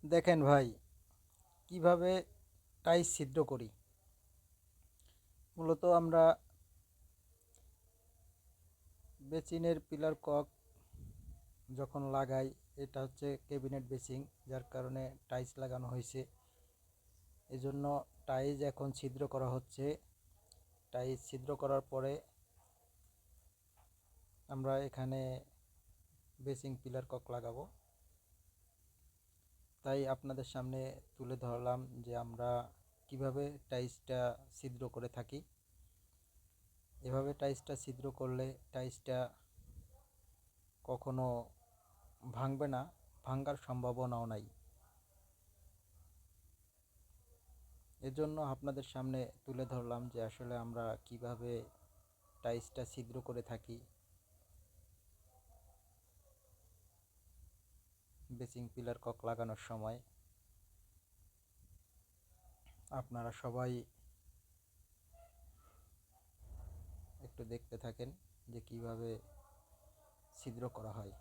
দেখেন ভাই, কিভাবে টাইস ছিদ্র করি। মূলত আমরা বেসিনের পিলার কক যখন লাগাই, এটা হচ্ছে ক্যাবিনেট বেসিং, যার কারণে টাইস লাগানো হয়েছে। এজন্য টাইস এখন ছিদ্র করা হচ্ছে। টাইস ছিদ্র করার পরে আমরা এখানে বেসিং পিলার কক লাগাবো। তাই আপনাদের সামনে তুলে ধরলাম যে আমরা কিভাবে টাইসটা ছিদ্র করে থাকি। এভাবে টাইসটা ছিদ্র করলে টাইসটা কখনো ভাঙবে না, ভাঙার সম্ভাবনাও নাই। এজন্য আপনাদের সামনে তুলে ধরলাম যে আসলে আমরা কিভাবে টাইসটা ছিদ্র করে থাকি বেসিং পিলার কক লাগানোর সময়। আপনারা সবাই একটু দেখতে থাকেন যে কিভাবে ছিদ্র করা হয়।